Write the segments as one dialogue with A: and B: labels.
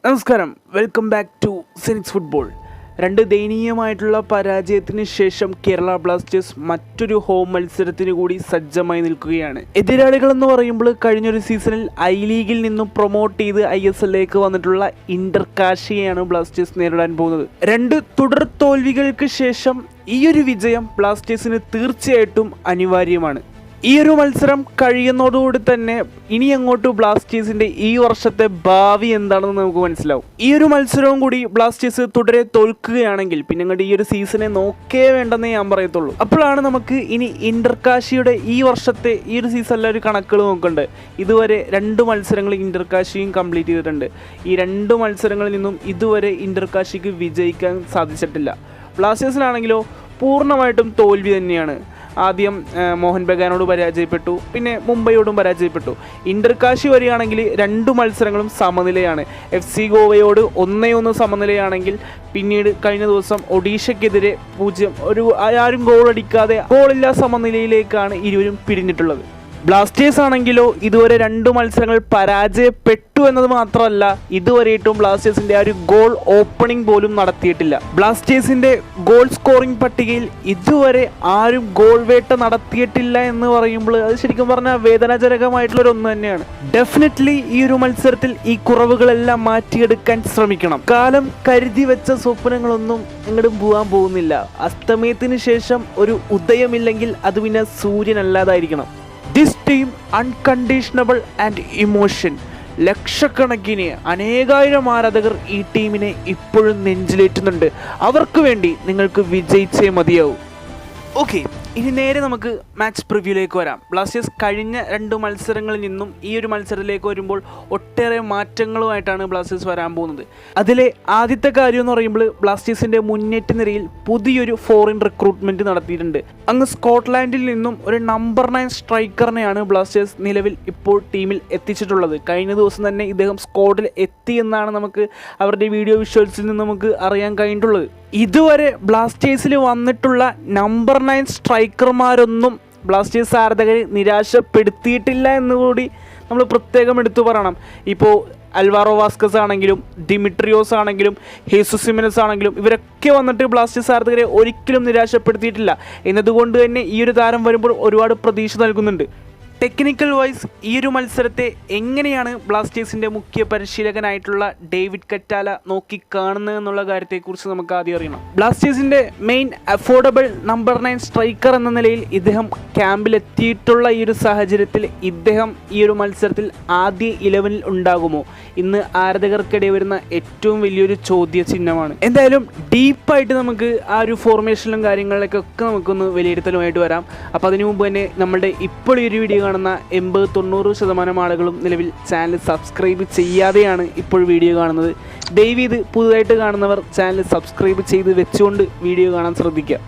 A: നമസ്കാരം, welcome back to സെനിക്സ് football. രണ്ട് ദയനീയമായിട്ടുള്ള പരാജയത്തിന് ശേഷം കേരള ബ്ലാസ്റ്റേഴ്സ് മറ്റൊരു ഹോം മത്സരത്തിന് കൂടി സജ്ജമായി നിൽക്കുകയാണ്. എതിരാളികളെന്ന് പറയുമ്പോൾ കഴിഞ്ഞൊരു സീസണിൽ ഐ ലീഗിൽ നിന്നും പ്രൊമോട്ട് ചെയ്ത് ISL വന്നിട്ടുള്ള ഇന്റർകാഷിയെയാണ് ബ്ലാസ്റ്റേഴ്സ് നേരിടാൻ പോകുന്നത്. രണ്ട് തുടർ തോൽവികൾക്ക് ശേഷം ഈ ഒരു വിജയം ബ്ലാസ്റ്റേഴ്സിന് തീർച്ചയായിട്ടും അനിവാര്യമാണ്. ഈ ഒരു മത്സരം കഴിയുന്നതോടുകൂടി തന്നെ ഇനി അങ്ങോട്ട് ബ്ലാസ്റ്റേഴ്സിന്റെ ഈ വർഷത്തെ ഭാവി എന്താണെന്ന് നമുക്ക് മനസ്സിലാവും. ഈ ഒരു മത്സരവും കൂടി ബ്ലാസ്റ്റേഴ്സ് തുടരെ തോൽക്കുകയാണെങ്കിൽ പിന്നെ അങ്ങോട്ട് ഈ ഒരു സീസണെ നോക്കേ വേണ്ടെന്നേ ഞാൻ പറയത്തുള്ളൂ. അപ്പോഴാണ് നമുക്ക് ഇനി ഇന്റർകാഷിയുടെ ഈ വർഷത്തെ ഈ ഒരു സീസണിലെ ഒരു കണക്കുകൾ നോക്കേണ്ടത്. ഇതുവരെ 2 മത്സരങ്ങൾ ഇന്റർകാഷിയും കംപ്ലീറ്റ് ചെയ്തിട്ടുണ്ട്. ഈ 2 മത്സരങ്ങളിൽ നിന്നും ഇതുവരെ ഇന്റർകാഷിക്ക് വിജയിക്കാൻ സാധിച്ചിട്ടില്ല. ബ്ലാസ്റ്റേഴ്സിനാണെങ്കിലോ പൂർണ്ണമായിട്ടും തോൽവി തന്നെയാണ്. ആദ്യം മോഹൻ ബഗാനോട് പരാജയപ്പെട്ടു, പിന്നെ മുംബൈയോടും പരാജയപ്പെട്ടു. ഇന്റർകാഷി വരികയാണെങ്കിൽ 2 മത്സരങ്ങളും സമനിലയാണ്. FC ഗോവയോട് 1-1 സമനിലയാണെങ്കിൽ പിന്നീട് കഴിഞ്ഞ ദിവസം ഒഡീഷയ്ക്കെതിരെ 0 ആരും ഗോൾ അടിക്കാതെ ഗോളില്ലാ സമനിലയിലേക്കാണ് ഇരുവരും പിരിഞ്ഞിട്ടുള്ളത്. ബ്ലാസ്റ്റേഴ്സ് ആണെങ്കിലോ ഇതുവരെ 2 മത്സരങ്ങൾ പരാജയപ്പെട്ടു എന്നത് മാത്രമല്ല, ഇതുവരെയിട്ടും ബ്ലാസ്റ്റേഴ്സിന്റെ ആ ഒരു ഗോൾ ഓപ്പണിംഗ് പോലും നടത്തിയിട്ടില്ല. ബ്ലാസ്റ്റേഴ്സിന്റെ ഗോൾ സ്കോറിംഗ് പട്ടികയിൽ ഇതുവരെ ആരും ഗോൾ വേട്ട നടത്തിയിട്ടില്ല എന്ന് പറയുമ്പോൾ അത് ശരിക്കും പറഞ്ഞാൽ വേദനാജനകമായിട്ടുള്ള ഒന്ന് തന്നെയാണ്. ഡെഫിനറ്റ്ലി ഈ ഒരു മത്സരത്തിൽ ഈ കുറവുകളെല്ലാം മാറ്റിയെടുക്കാൻ ശ്രമിക്കണം. കാലം കരുതി വെച്ച സ്വപ്നങ്ങളൊന്നും എങ്ങോട്ടും പോകാൻ പോകുന്നില്ല. അസ്തമയത്തിന് ശേഷം ഒരു ഉദയമില്ലെങ്കിൽ അത് പിന്നെ സൂര്യനല്ലാതായിരിക്കണം. This team unconditional and emotion. ലക്ഷക്കണക്കിന് അനേകായിരം ആരാധകർ ഈ ടീമിനെ ഇപ്പോഴും നെഞ്ചിലേറ്റുന്നുണ്ട്. അവർക്ക് വേണ്ടി നിങ്ങൾക്ക് വിജയിച്ചേ മതിയാവും. ഓക്കെ, ഇനി നേരെ നമുക്ക് മാച്ച് പ്രിവ്യൂയിലേക്ക് വരാം. ബ്ലാസ്റ്റേഴ്സ് കഴിഞ്ഞ 2 മത്സരങ്ങളിൽ നിന്നും ഈ ഒരു മത്സരത്തിലേക്ക് വരുമ്പോൾ ഒട്ടേറെ മാറ്റങ്ങളുമായിട്ടാണ് ബ്ലാസ്റ്റേഴ്സ് വരാൻ പോകുന്നത്. അതിലെ ആദ്യത്തെ കാര്യം എന്ന് പറയുമ്പോൾ ബ്ലാസ്റ്റേഴ്സിൻ്റെ മുന്നേറ്റ നിരയിൽ പുതിയൊരു ഫോറിൻ റിക്രൂട്ട്മെൻറ്റ് നടത്തിയിട്ടുണ്ട്. അങ്ങ് സ്കോട്ട്ലാൻഡിൽ നിന്നും ഒരു നമ്പർ 9 സ്ട്രൈക്കറിനെയാണ് ബ്ലാസ്റ്റേഴ്സ് നിലവിൽ ഇപ്പോൾ ടീമിൽ എത്തിച്ചിട്ടുള്ളത്. കഴിഞ്ഞ ദിവസം തന്നെ ഇദ്ദേഹം സ്ക്വാഡിൽ എത്തിയെന്നാണ് നമുക്ക് അവരുടെ വീഡിയോ വിഷ്വൽസിൽ നിന്ന് നമുക്ക് അറിയാൻ കഴിഞ്ഞിട്ടുള്ളത്. ഇതുവരെ ബ്ലാസ്റ്റേഴ്സിൽ വന്നിട്ടുള്ള നമ്പർ 9 സ്ട്രൈക്കർമാരൊന്നും ബ്ലാസ്റ്റേഴ്സ് ആരാധകരെ നിരാശപ്പെടുത്തിയിട്ടില്ല എന്നുകൂടി നമ്മൾ പ്രത്യേകം എടുത്തു പറയണം. ഇപ്പോൾ അൽവാറോ വാസ്കസ് ആണെങ്കിലും ഡിമിട്രിയോസ് ആണെങ്കിലും ഹേസസ് ഹിമെനസ് ആണെങ്കിലും ഇവരൊക്കെ വന്നിട്ട് ബ്ലാസ്റ്റേഴ്സ് ആരാധകരെ ഒരിക്കലും നിരാശപ്പെടുത്തിയിട്ടില്ല. എന്നതുകൊണ്ട് തന്നെ ഈ ഒരു താരം വരുമ്പോൾ ഒരുപാട് പ്രതീക്ഷ നൽകുന്നുണ്ട്. ടെക്നിക്കൽ വൈസ് ഈ ഒരു മത്സരത്തെ എങ്ങനെയാണ് ബ്ലാസ്റ്റേഴ്സിൻ്റെ മുഖ്യ പരിശീലകനായിട്ടുള്ള ഡേവിഡ് കറ്റാല നോക്കിക്കാണുന്നത് എന്നുള്ള കാര്യത്തെക്കുറിച്ച് നമുക്ക് ആദ്യം അറിയണം. ബ്ലാസ്റ്റേഴ്സിൻ്റെ മെയിൻ അഫോർഡബിൾ നമ്പർ 9 സ്ട്രൈക്കർ എന്ന നിലയിൽ ഇദ്ദേഹം ക്യാമ്പിലെത്തിയിട്ടുള്ള ഈ ഒരു സാഹചര്യത്തിൽ ഇദ്ദേഹം ഈ ഒരു മത്സരത്തിൽ ആദ്യ 11-ൽ ഉണ്ടാകുമോ? ഇന്ന് ആരാധകർക്കിടെ വരുന്ന ഏറ്റവും വലിയൊരു ചോദ്യചിഹ്നമാണ്. എന്തായാലും ഡീപ്പായിട്ട് നമുക്ക് ആ ഒരു ഫോർമേഷനിലും കാര്യങ്ങളിലേക്കൊക്കെ നമുക്കൊന്ന് വിലയിരുത്തലുമായിട്ട് വരാം. അപ്പോൾ അതിനു മുമ്പ് തന്നെ നമ്മുടെ ഇപ്പോൾ ഈ ഒരു വീഡിയോ കാണുന്ന 80-90% ആളുകളും നിലവിൽ ചാനൽ സബ്സ്ക്രൈബ് ചെയ്യാതെയാണ് ഇപ്പോൾ വീഡിയോ കാണുന്നത്. ദയവ് ചെയ്ത് പുതുതായിട്ട് കാണുന്നവർ ചാനൽ സബ്സ്ക്രൈബ് ചെയ്ത് വെച്ചുകൊണ്ട് വീഡിയോ കാണാൻ ശ്രദ്ധിക്കുക.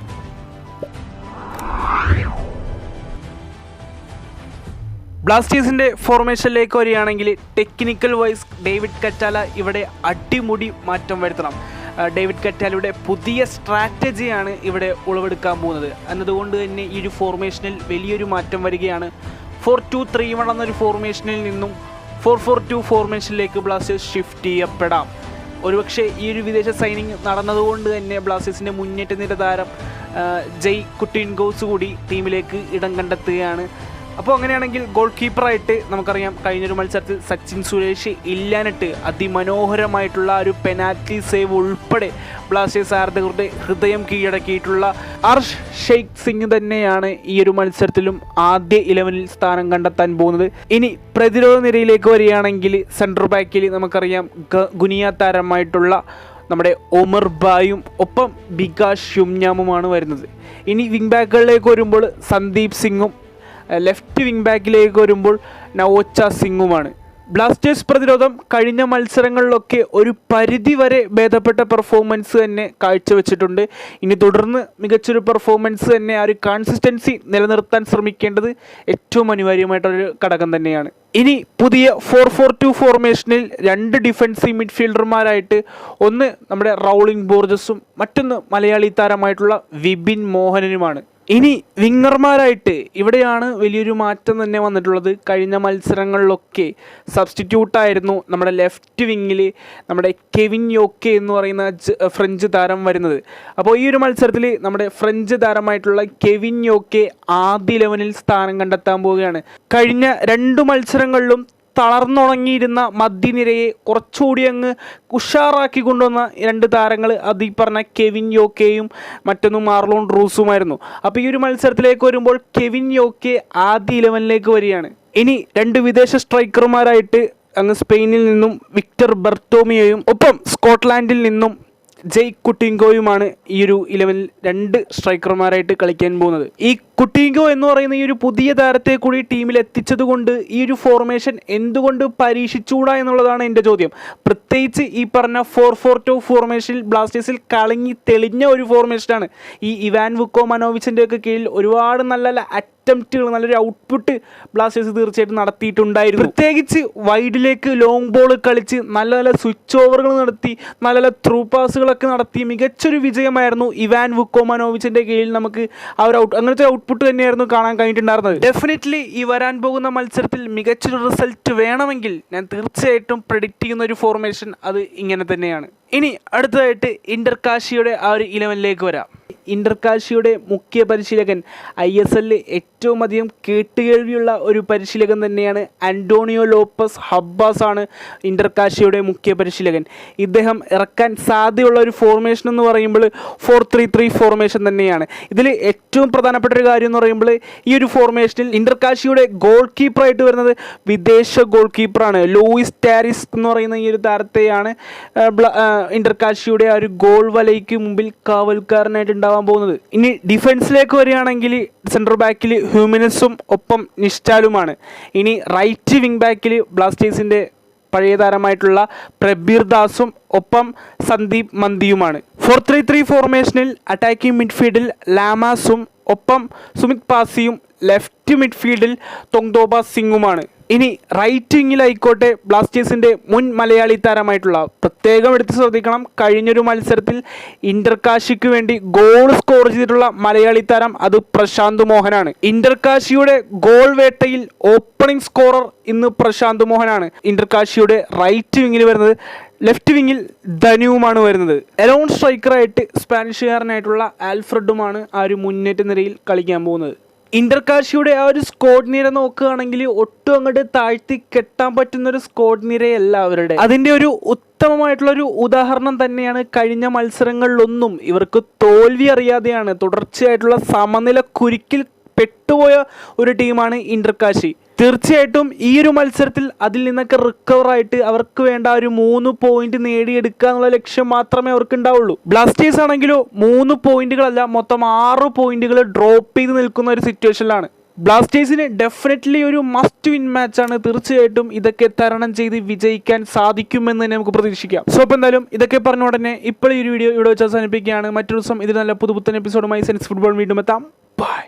A: ബ്ലാസ്റ്റേഴ്സിൻ്റെ ഫോർമേഷനിലേക്ക് വരികയാണെങ്കിൽ ടെക്നിക്കൽ വൈസ് ഡേവിഡ് കറ്റാല ഇവിടെ അടിമുടി മാറ്റം വരുത്തണം. ഡേവിഡ് കറ്റാലയുടെ പുതിയ സ്ട്രാറ്റജിയാണ് ഇവിടെ ഉളവെടുക്കാൻ പോകുന്നത്. എന്നതുകൊണ്ട് തന്നെ ഈ ഒരു ഫോർമേഷനിൽ വലിയൊരു മാറ്റം വരികയാണ്. 4-2-3-1 എന്നൊരു ഫോർമേഷനിൽ നിന്നും 4-4-2 ഫോർമേഷനിലേക്ക് ബ്ലാസ്റ്റേഴ്സ് ഷിഫ്റ്റ് ചെയ്യപ്പെടാം. ഒരുപക്ഷെ ഈ ഒരു വിദേശ സൈനിങ് നടന്നതുകൊണ്ട് തന്നെ ബ്ലാസ്റ്റേഴ്സിൻ്റെ മുന്നേറ്റ നിര താരം ജയ് കുട്ടിൻഗോസ് കൂടി ടീമിലേക്ക് ഇടം കണ്ടെത്തുകയാണ്. അപ്പോൾ അങ്ങനെയാണെങ്കിൽ ഗോൾ കീപ്പറായിട്ട് നമുക്കറിയാം കഴിഞ്ഞൊരു മത്സരത്തിൽ സച്ചിൻ സുരേഷ് ഇല്ലാനിട്ട് അതിമനോഹരമായിട്ടുള്ള ഒരു പെനാൽറ്റി സേവ് ഉൾപ്പെടെ ബ്ലാസ്റ്റേഴ്സ് ആരാധകരുടെ ഹൃദയം കീഴടക്കിയിട്ടുള്ള അർഷ് ഷെയ്ഖ് സിംഗ് തന്നെയാണ് ഈ ഒരു മത്സരത്തിലും ആദ്യ 11-ൽ സ്ഥാനം കണ്ടെത്താൻ പോകുന്നത്. ഇനി പ്രതിരോധ നിരയിലേക്ക് വരികയാണെങ്കിൽ സെൻട്രൽ ബാക്കിൽ നമുക്കറിയാം ഗുനിയ താരമായിട്ടുള്ള നമ്മുടെ ഒമർ ബായും ഒപ്പം ബികാഷ് യുംനാമുമാണ് വരുന്നത്. ഇനി വിങ് ബാക്കുകളിലേക്ക് വരുമ്പോൾ സന്ദീപ് സിംഗും ലെഫ്റ്റ് വിങ് ബാക്കിലേക്ക് വരുമ്പോൾ നവോച്ച സിംഗുമാണ്. ബ്ലാസ്റ്റേഴ്സ് പ്രതിരോധം കഴിഞ്ഞ മത്സരങ്ങളിലൊക്കെ ഒരു പരിധി വരെ ഭേദപ്പെട്ട പെർഫോമൻസ് തന്നെ കാഴ്ചവെച്ചിട്ടുണ്ട്. ഇനി തുടർന്ന് മികച്ചൊരു പെർഫോമൻസ് തന്നെ ആ ഒരു കൺസിസ്റ്റൻസി നിലനിർത്താൻ ശ്രമിക്കേണ്ടത് ഏറ്റവും അനിവാര്യമായിട്ടൊരു ഘടകം തന്നെയാണ്. ഇനി പുതിയ 4-4-2 ഫോർമേഷനിൽ 2 ഡിഫൻസീവ് മിഡ്ഫീൽഡർമാരായിട്ട് ഒന്ന് നമ്മുടെ റൗളിംഗ് ബോർജസും മറ്റൊന്ന് മലയാളി താരമായിട്ടുള്ള വിപിൻ മോഹനനുമാണ്. ഇനി വിങ്ങർമാരായിട്ട് ഇവിടെയാണ് വലിയൊരു മാറ്റം തന്നെ വന്നിട്ടുള്ളത്. കഴിഞ്ഞ മത്സരങ്ങളിലൊക്കെ സബ്സ്റ്റിറ്റ്യൂട്ടായിരുന്നു നമ്മുടെ ലെഫ്റ്റ് വിങ്ങിൽ നമ്മുടെ കെവിൻ യോക്കെ എന്ന് പറയുന്ന ഫ്രഞ്ച് താരം വരുന്നത്. അപ്പോൾ ഈ ഒരു മത്സരത്തിൽ നമ്മുടെ ഫ്രഞ്ച് താരമായിട്ടുള്ള കെവിൻ യോക്കെ ആദ്യ 11-ൽ സ്ഥാനം കണ്ടെത്താൻ പോവുകയാണ്. കഴിഞ്ഞ 2 മത്സരങ്ങളിലും തളർന്നുണങ്ങിയിരുന്ന മധ്യനിരയെ കുറച്ചുകൂടി അങ്ങ് ഉഷാറാക്കി കൊണ്ടുവന്ന 2 താരങ്ങൾ അത് ഈ പറഞ്ഞ കെവിൻ യോക്കെയും മറ്റൊന്ന് മാർലോൺ റൂസുമായിരുന്നു. അപ്പോൾ ഈ ഒരു മത്സരത്തിലേക്ക് വരുമ്പോൾ കെവിൻ യോക്കെ ആദ്യ 11-ലേക്ക് വരികയാണ്. ഇനി 2 വിദേശ സ്ട്രൈക്കർമാരായിട്ട് അങ്ങ് സ്പെയിനിൽ നിന്നും വിക്ടർ ബർത്തോമിയോയും ഒപ്പം സ്കോട്ട്ലാൻഡിൽ നിന്നും ജെയ് കുട്ടിങ്കോയുമാണ് ഈ ഒരു 11-ൽ 2 സ്ട്രൈക്കർമാരായിട്ട് കളിക്കാൻ പോകുന്നത്. ഈ കുട്ടിങ്കോ എന്ന് പറയുന്ന ഈ ഒരു പുതിയ താരത്തെ കൂടി ടീമിൽ എത്തിച്ചതുകൊണ്ട് ഈ ഒരു ഫോർമേഷൻ എന്തുകൊണ്ട് പരീക്ഷിച്ചുകൂടാ എന്നുള്ളതാണ് എൻ്റെ ചോദ്യം. പ്രത്യേകിച്ച് ഈ പറഞ്ഞ 4-4-2 ഫോർമേഷനിൽ ബ്ലാസ്റ്റേഴ്സിൽ കളങ്ങി തെളിഞ്ഞ ഒരു ഫോർമേഷനാണ്. ഈ ഇവാൻ വുക്കോമനോവിച്ചിൻ്റെ ഒക്കെ കീഴിൽ ഒരുപാട് നല്ല അറ്റംപ്റ്റുകൾ, നല്ലൊരു ഔട്ട്പുട്ട് ബ്ലാസ്റ്റേഴ്സ് തീർച്ചയായിട്ടും നടത്തിയിട്ടുണ്ടായിരുന്നു. പ്രത്യേകിച്ച് വൈഡിലേക്ക് ലോങ് ബോൾ കളിച്ച് നല്ല സ്വിച്ച് ഓവറുകൾ നടത്തി നല്ല ത്രൂ പാസുകളൊക്കെ നടത്തി മികച്ചൊരു വിജയമായിരുന്നു ഇവാൻ വുക്കോമനോവിച്ചിൻ്റെ കീഴിൽ നമുക്ക് ആ ഒരു അങ്ങനത്തെ ഔട്ട്പുട്ട് തന്നെയായിരുന്നു കാണാൻ കഴിഞ്ഞിട്ടുണ്ടായിരുന്നത്. ഡെഫിനറ്റ്ലി ഈ വരാൻ പോകുന്ന മത്സരത്തിൽ മികച്ചൊരു റിസൾട്ട് വേണമെങ്കിൽ ഞാൻ തീർച്ചയായിട്ടും പ്രെഡിക്റ്റ് ചെയ്യുന്ന ഒരു ഫോർമേഷൻ അത് ഇങ്ങനെ തന്നെയാണ്. ഇനി അടുത്തതായിട്ട് ഇന്റർകാഷിയുടെ ആ ഒരു 11-ലേക്ക് വരാം. ഇന്റർകാഷിയുടെ മുഖ്യ പരിശീലകൻ ISL ഏറ്റവും അധികം കേട്ടുകേൾവിയുള്ള ഒരു പരിശീലകൻ തന്നെയാണ് അന്റോണിയോ ലോപ്പസ് ഹബ്ബാസ് ആണ് ഇന്റർകാഷിയുടെ മുഖ്യ പരിശീലകൻ. ഇദ്ദേഹം ഇറക്കാൻ സാധ്യതയുള്ള ഒരു ഫോർമേഷൻ എന്ന് പറയുമ്പോൾ 4-3-3 ഫോർമേഷൻ തന്നെയാണ്. ഇതിൽ ഏറ്റവും പ്രധാനപ്പെട്ട ഒരു കാര്യം എന്ന് പറയുമ്പോൾ ഈ ഒരു ഫോർമേഷനിൽ ഇന്റർകാഷിയുടെ ഗോൾ കീപ്പറായിട്ട് വരുന്നത് വിദേശ ഗോൾ കീപ്പറാണ്. ലൂയിസ് ടാരിസ് എന്ന് പറയുന്ന ഈ ഒരു താരത്തെയാണ് ഇന്റർകാഷിയുടെ ആ ഒരു ഗോൾ വലയ്ക്ക് മുമ്പിൽ കാവൽക്കാരനായിട്ട് ഉണ്ടാവാൻ പോകുന്നത്. ഇനി ഡിഫൻസിലേക്ക് വരികയാണെങ്കിൽ സെൻട്രൽ ബാക്കിൽ ഹ്യൂമിനസും ഒപ്പം നിഷ്ടാലുമാണ്. ഇനി റൈറ്റ് വിങ് ബാക്കിൽ ബ്ലാസ്റ്റേഴ്സിൻ്റെ പഴയ താരമായിട്ടുള്ള പ്രബീർ ദാസും ഒപ്പം സന്ദീപ് മന്ദിയുമാണ്. 4-3-3 ഫോർമേഷനിൽ അറ്റാക്കിംഗ് മിഡ്ഫീൽഡിൽ ലാമാസും ഒപ്പം സുമിത് പാസിയും ലെഫ്റ്റ് മിഡ്ഫീൽഡിൽ തൊങ്തോബ സിംഗുമാണ്. ഇനി റൈറ്റ് വിങ്ങിലായിക്കോട്ടെ ബ്ലാസ്റ്റേഴ്സിൻ്റെ മുൻ മലയാളി താരമായിട്ടുള്ള, പ്രത്യേകം എടുത്ത് ശ്രദ്ധിക്കണം, കഴിഞ്ഞൊരു മത്സരത്തിൽ ഇന്റർകാഷിക്ക് വേണ്ടി ഗോൾ സ്കോർ ചെയ്തിട്ടുള്ള മലയാളി താരം അത് പ്രശാന്ത് മോഹനാണ്. ഇന്റർകാഷിയുടെ ഗോൾ വേട്ടയിൽ ഓപ്പണിംഗ് സ്കോറർ ഇന്ന് പ്രശാന്ത് മോഹനാണ്. ഇന്റർകാഷിയുടെ റൈറ്റ് വിങ്ങിൽ വരുന്നത്, ലെഫ്റ്റ് വിങ്ങിൽ ധനുവുമാണ് വരുന്നത്. എലോൺ സ്ട്രൈക്കറായിട്ട് സ്പാനിഷുകാരനായിട്ടുള്ള ആൽഫ്രഡുമാണ് ആ ഒരു മുന്നേറ്റ നിരയിൽ കളിക്കാൻ പോകുന്നത്. ഇന്റർകാഷിയുടെ ആ ഒരു സ്ക്വാഡ് നിര നോക്കുകയാണെങ്കിൽ ഒട്ടും അങ്ങോട്ട് താഴ്ത്തി കെട്ടാൻ പറ്റുന്നൊരു സ്ക്വാഡ് നിരയല്ല അവരുടെ. അതിൻ്റെ ഒരു ഉത്തമമായിട്ടുള്ളൊരു ഉദാഹരണം തന്നെയാണ് കഴിഞ്ഞ മത്സരങ്ങളിലൊന്നും ഇവർക്ക് തോൽവി അറിയാതെയാണ് തുടർച്ചയായിട്ടുള്ള സമനില കുരുക്കിൽ പെട്ടുപോയ ഒരു ടീമാണ് ഇന്റർകാഷി. തീർച്ചയായിട്ടും ഈ ഒരു മത്സരത്തിൽ അതിൽ നിന്നൊക്കെ റിക്കവറായിട്ട് അവർക്ക് വേണ്ട ഒരു 3 പോയിന്റ് നേടിയെടുക്കുക എന്നുള്ള ലക്ഷ്യം മാത്രമേ അവർക്ക് ഉണ്ടാവുള്ളൂ. ബ്ലാസ്റ്റേഴ്സ് ആണെങ്കിലോ 3 പോയിന്റുകളല്ല, മൊത്തം 6 പോയിന്റുകൾ ഡ്രോപ്പ് ചെയ്ത് നിൽക്കുന്ന ഒരു സിറ്റുവേഷനിലാണ്. ബ്ലാസ്റ്റേഴ്സിന് ഡെഫിനറ്റ്ലി ഒരു മസ്റ്റ് വിൻ മാച്ചാണ്. തീർച്ചയായിട്ടും ഇതൊക്കെ തരണം ചെയ്ത് വിജയിക്കാൻ സാധിക്കുമെന്ന് തന്നെ നമുക്ക് പ്രതീക്ഷിക്കാം. സോ അപ്പോൾ എന്തായാലും ഇതൊക്കെ പറഞ്ഞ ഉടനെ ഇപ്പോൾ ഈ ഒരു വീഡിയോ ഇവിടെ വെച്ച് അവസാനിപ്പിക്കുകയാണ്. മറ്റൊരു ദിവസം ഇതിൽ നല്ല പുതുപുത്തൻ എപ്പിസോഡുമായി സെൻസ് ഫുട്ബോൾ വീണ്ടും എത്താം. ബൈ.